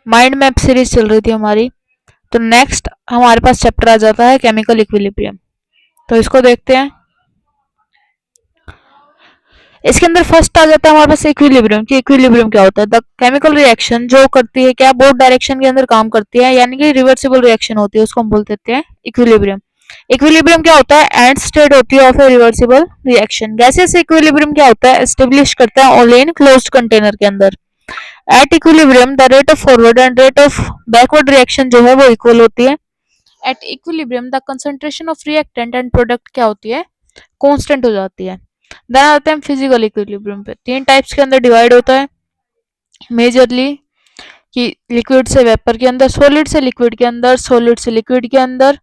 Mind map series चल रही थी हमारी। तो नेक्स्ट हमारे पास चैप्टर आ जाता है केमिकल इक्विलिब्रियम। तो इसको देखते हैं। इसके अंदर फर्स्ट आ जाता है हमारे पास इक्विलिब्रियम कि इक्विलिब्रियम क्या होता है। द केमिकल रिएक्शन जो करती है क्या, बोथ डायरेक्शन के अंदर काम करती है, यानी कि रिवर्सिबल रिएक्शन होती है, उसको हम बोल देते हैं इक्विलिब्रियम। इक्विलिब्रियम क्या होता है, एंड स्टेट होती है of A reversible reaction. Gases equilibrium क्या होता है, एस्टेब्लिश करता है ओनली इन क्लोज्ड कंटेनर के अंदर। At equilibrium the rate of forward and rate of backward reaction जो है वो इक्वल होती है। At equilibrium the concentration of reactant and product क्या होती है, कांस्टेंट हो जाती है। देन आते हैं फिजिकल इक्विलिब्रियम पे। तीन टाइप्स के अंदर डिवाइड होता है मेजरली, कि लिक्विड से वेपर के अंदर, सॉलिड से लिक्विड के अंदर, सॉलिड से लिक्विड के अंदर,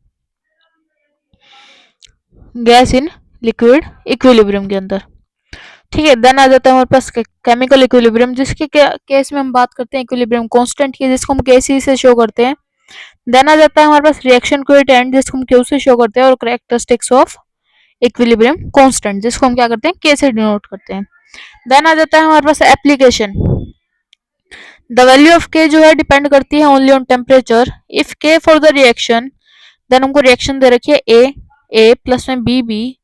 गैस इन लिक्विड इक्विलिब्रियम के अंदर। ठीक है। देन आ जाता है हमारे पास केमिकल इक्विलिब्रियम, जिसके केस में हम बात करते हैं इक्विलिब्रियम कांस्टेंट की, जिसको हम केसी से शो करते हैं। देन आ जाता है हमारे पास रिएक्शन कोएफिशिएंट, जिसको हम क्यू से शो करते हैं, और कैरेक्टरिस्टिक्स ऑफ इक्विलिब्रियम कांस्टेंट, जिसको हम क्या करते हैं, के से डिनोट करते हैं। देन आ जाता है हमारे पास एप्लीकेशन। द वैल्यू ऑफ के जो है डिपेंड करती है ओनली ऑन टेम्परेचर। इफ के फॉर द रिएक्शन, देन हमको रिएक्शन दे रखी है ए प्लस में बी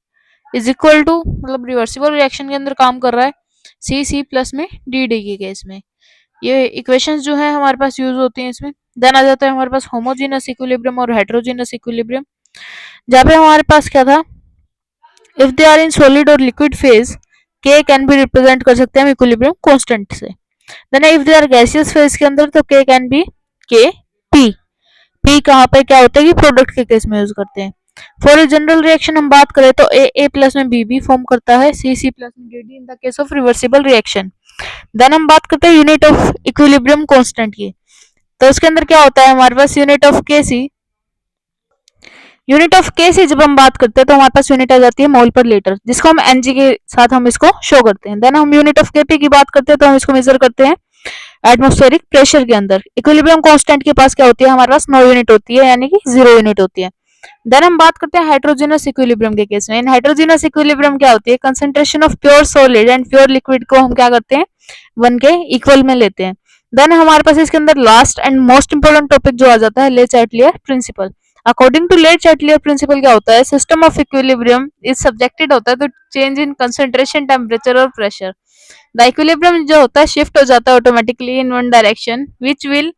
इज इक्वल टू, मतलब रिवर्सिबल रिएक्शन के अंदर काम कर रहा है, सी प्लस में डी के केस में। ये इक्वेशंस जो है हमारे पास यूज होती हैं इसमें। देन आ जाता है हमारे पास होमोजेनस इक्विलिब्रियम और हेटेरोजेनस इक्विलिब्रियम, जहाँ पे हमारे पास क्या था, if they are in solid और liquid phase, K can be represent कर सकते हैं हम इक्विलिब्रियम कांस्टेंट से। Then if they are gaseous phase के अंदर, तो के कैन बी के पी कहाँ पे क्या होता है कि प्रोडक्ट के केस में यूज करते हैं। फॉर ए जनरल रिएक्शन हम बात करें तो ए प्लस में बी फॉर्म करता है, सी प्लस में D in the case of reversible reaction. Then हम बात करते हैं यूनिट ऑफ इक्विलिब्रियम कांस्टेंट की। तो उसके अंदर क्या होता है हमारे पास unit of Kc. Unit of Kc जब हम बात करते हैं तो हमारे पास यूनिट आ जाती है मोल पर लीटर, जिसको हम एनजी के साथ हम इसको शो करते हैं। देन हम यूनिट ऑफ केपी की बात करते हैं तो हम इसको मेजर करते हैं एटमॉस्फेरिक प्रेशर के अंदर। इक्विलिब्रियम कांस्टेंट के पास क्या होती है हमारे पास, नो यूनिट होती है, यानी कि 0 यूनिट होती है। देन हम बात करते हैं हाइड्रोजनस इक्विलिब्रियम के केस में। इन हाइड्रोजनस इक्विलिब्रियम क्या होती है, concentration of pure solid and pure liquid को हम क्या करते हैं, 1 के इक्वल में लेते हैं। देन हमारे पास इसके अंदर last and most important topic जो आ जाता है, ले चाटलियर प्रिंसिपल। अकॉर्डिंग टू ले चाटलियर प्रिंसिपल क्या होता है, system of equilibrium is subjected होता है तो चेंज इन कंसंट्रेशन, टेम्परेचर और प्रेशर। द इक्विलिब्रियम जो होता है शिफ्ट हो जाता है automatically in one direction which will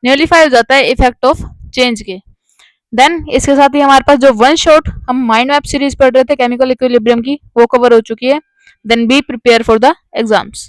nullify हो जाता है इफेक्ट ऑफ चेंज के। देन इसके साथ ही हमारे पास जो वन शॉट हम माइंड मैप सीरीज पढ़ रहे थे केमिकल इक्विलिब्रियम की, वो कवर हो चुकी है। Then be prepare for the exams.